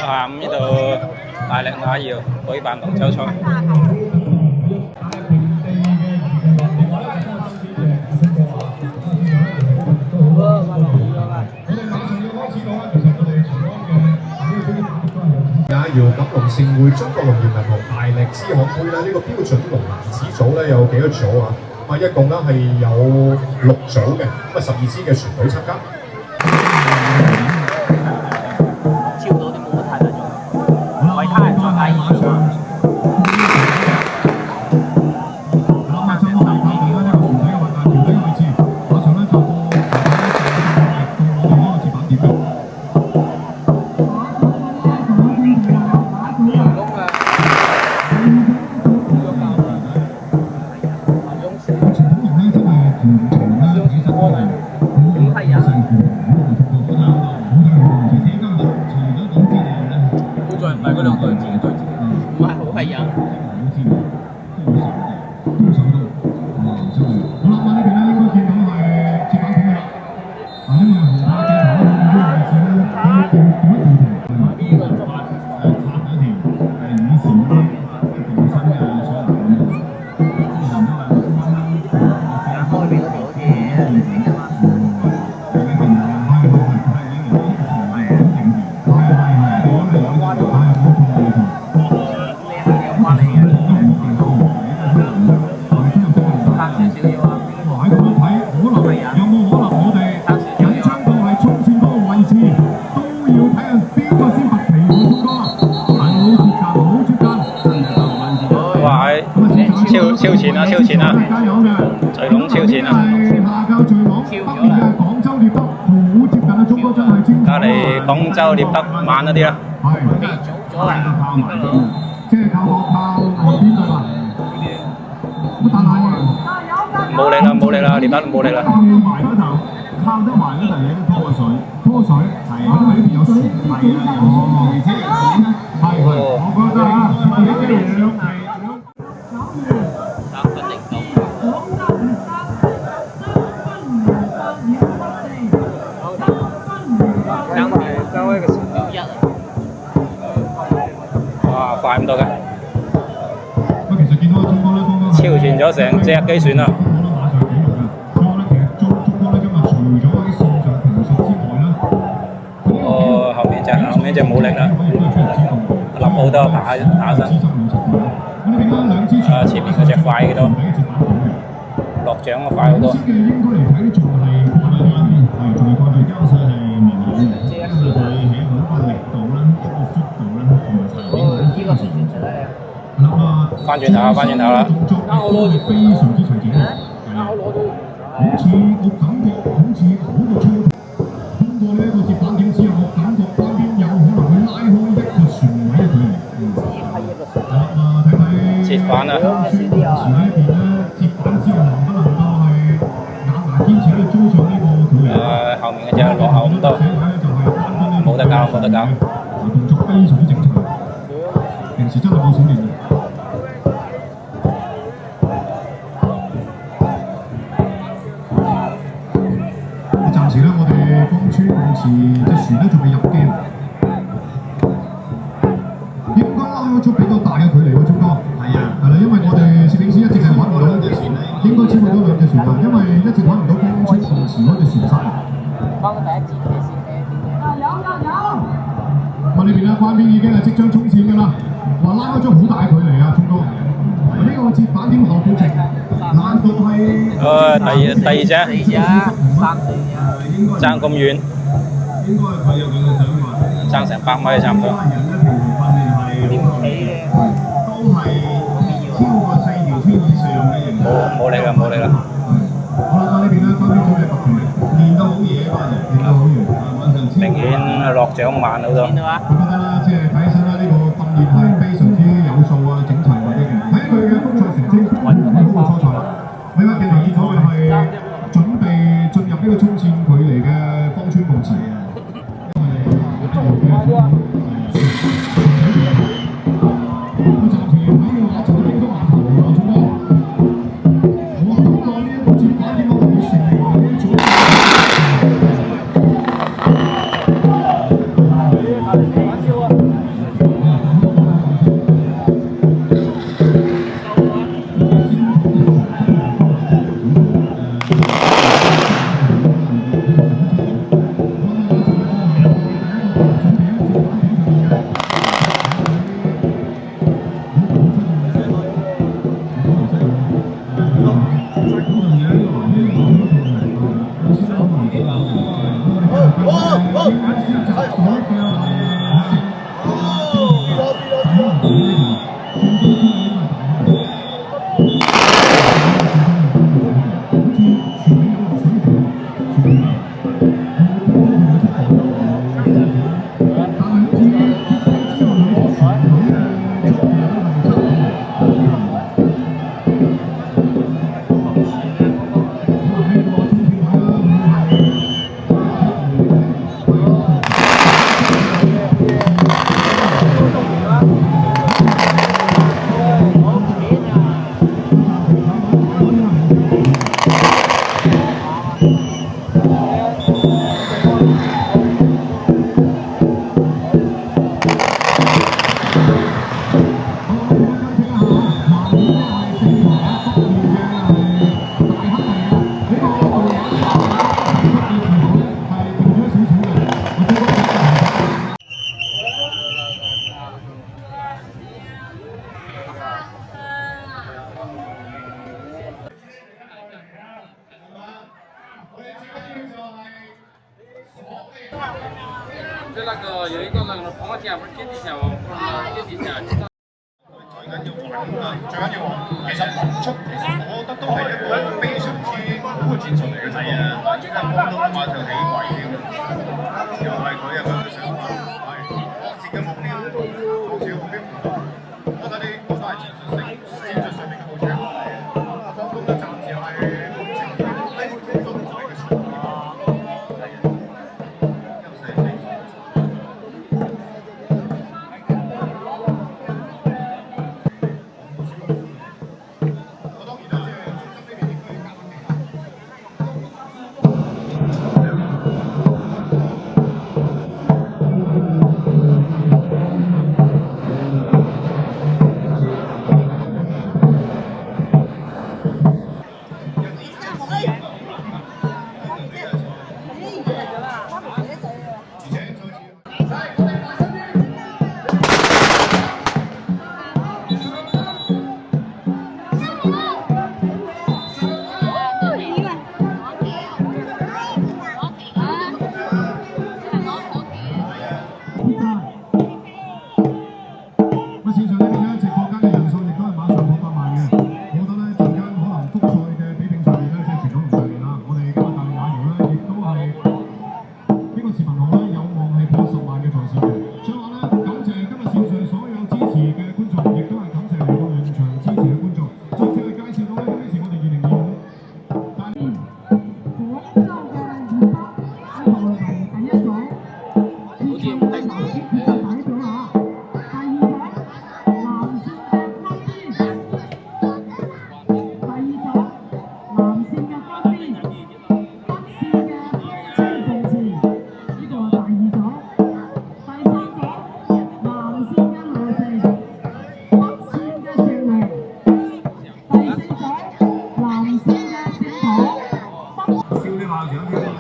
下午呢度大力馬搖舉辦龍舟賽。也要錦龍盛會中國農業銀行大力支行杯咧，呢個標準龍男子組咧有幾多組啊？一共咧係有6組嘅，12支嘅船隊參加。超到啲冇乜太大作用，為他人作大義上。超前啦！聚龍超前啦！隔離廣州獵德慢一啲啦。早咗啦，冇力啦，獵德冇力啦。靠得埋嗰陣嘢都拖水，係因為呢邊有船，係啊，而且係我覺得啊，呢啲嘢係。哇！快咁多嘅，其實見到中國咧，超前咗成隻機船啦。後面隻冇力啦，立好多打身。前面嗰隻快幾多，落獎嘅快好多。翻轉頭啦！啱我攞住非常之隨便啊！啱我攞到，好似我感覺好似好過衝。通過呢一個接板點之後，我感覺嗰邊有可能會拉開一個船位嘅距離。睇睇接板啊！前呢邊咧接板之後能不能夠係咬牙堅持去追上呢個距離？後面嘅隻落後咁多，冇得搞。動作非常之正常，平時真係冇少練嘅。暫時咧，我哋芳村夢池隻船咧仲未入鏡，應該拉開咗比較大嘅距離喎，聰哥。係啦，因為我哋攝影師一直係揾唔到兩隻船咧，應該超過咗2隻船啊，因為一直揾唔到芳村夢池嗰隻船身。幫第一節嘅先嘅。有。我呢邊咧，關邊已經係即將衝線㗎啦，話拉開咗好大嘅距離啊，聰哥。呢個接板點後半程難度係第二隻爭咁遠，應該係佢有佢嘅想法，爭成100米差唔多。都係超過4條天以上嘅型。冇力啦。好啦，呢邊咧關邊組嘅特權練到好嘢啊，練到好嘢。明顯落獎慢好多。我覺得啦，即係睇起身啦，呢個訓練係非常之有數啊，整齊或者嘅。睇佢嘅風賽成績好過初賽啦。另外，留意到嘅係準備進入呢個衝線距離嘅芳村夢池。最緊要穩啊！最緊要其實網速其實我覺得都係一個非常之好嘅戰術嚟嘅。係啊，依家廣東話就起位添，又係佢有佢嘅想法，係各自嘅目標，各自嘅目標唔同。我覺得呢個都係戰術上面嘅好處。廣東嘅暫時係目前呢個都唔係嘅情況。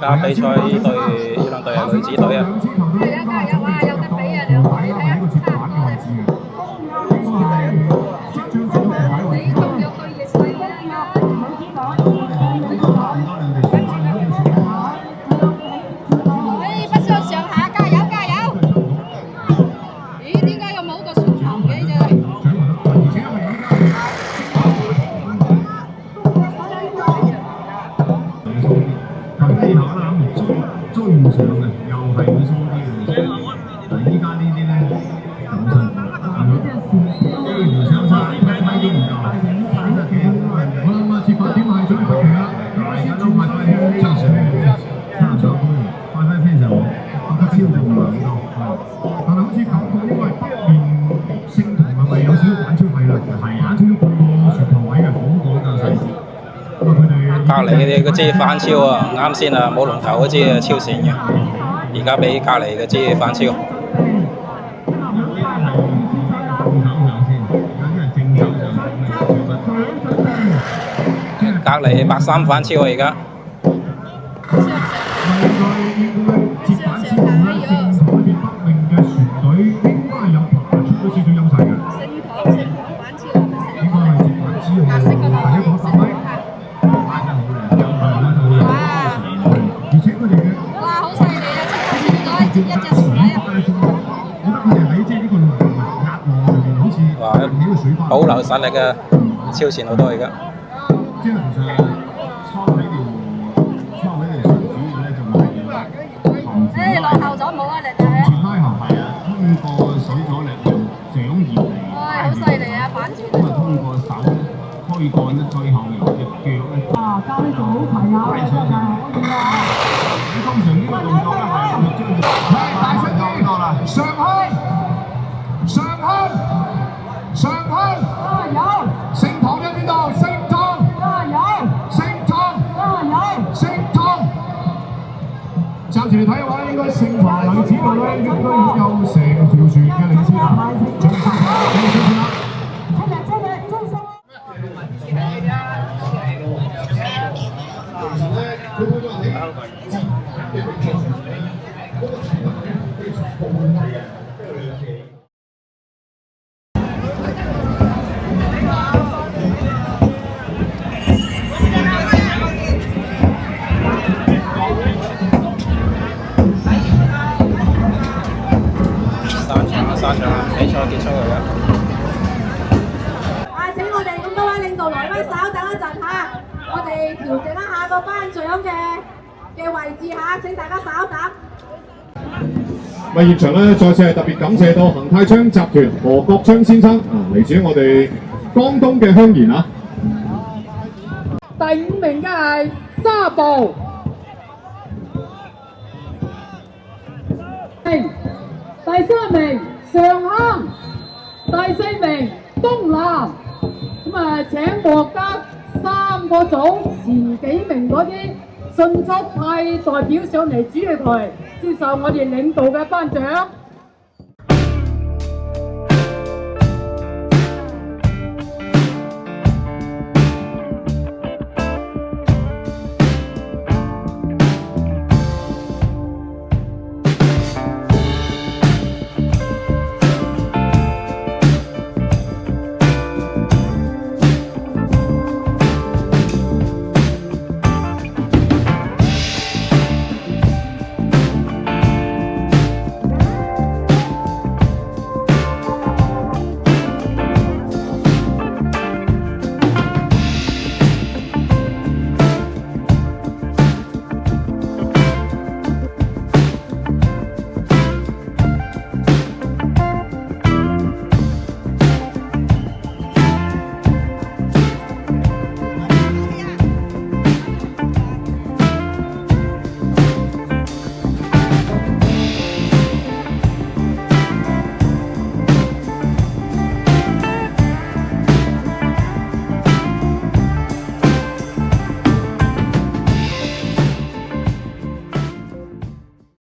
而家比賽呢兩隊係女子隊啊！係啊，加油啊！有得比啊，兩隊睇下差唔多咧。你仲有對熱水啊！哎，不相上下，加油加油！咦，點解又冇個船頭嘅啫？追唔上嘅，又係會鬆啲嘅。但係依家呢啲咧就好辛苦啦，呢條相差1米都唔夠。我諗啊，接發點係最後期啦，大家都發揮非常差咗高，發揮非常好，覺得超過唔係好多。但係好似感覺呢個係北面星同係咪有少少反超係啦？係反超咗半個船頭位嘅，好講究細節。隔離嘅嗰支反超啊，啱先啊冇龍頭嗰支啊超線嘅，而家俾隔離嗰支反超。隔離83反超啊而家。保留實力嘅超前好多而家。即係其實抄起條船主要咧就係後前落後咗冇啊！你哋前拉後係啊，通過水阻力用掌葉嚟好犀利啊！反轉咁啊，通過手推幹咧，最後由隻腳咧交呢組係啊，拉上上。咁通常呢個動作咧係大聲啲多啦，上去，上去。上去！加油！聖堂喺邊度？聖堂！加油！聖堂！加油！聖堂！暫時嚟睇嘅話，應該聖堂女子隊咧應該擁有成條船嘅領先啦。準備啦！出嚟！中心！散場啦，比賽結束嚟啦。請我哋咁多位領導來賓稍等一陣嚇，我哋調整一下個頒獎嘅位置嚇，請大家稍等。咁現場咧，再次係特別感謝到恒泰昌集團何國昌先生嚟自我哋江東嘅香妍啊。第5名嘅係沙步，第3名上坑，第4名東南。咁請獲得3個組前幾名嗰啲迅速派代表上嚟主席台接受我哋領導嘅頒獎。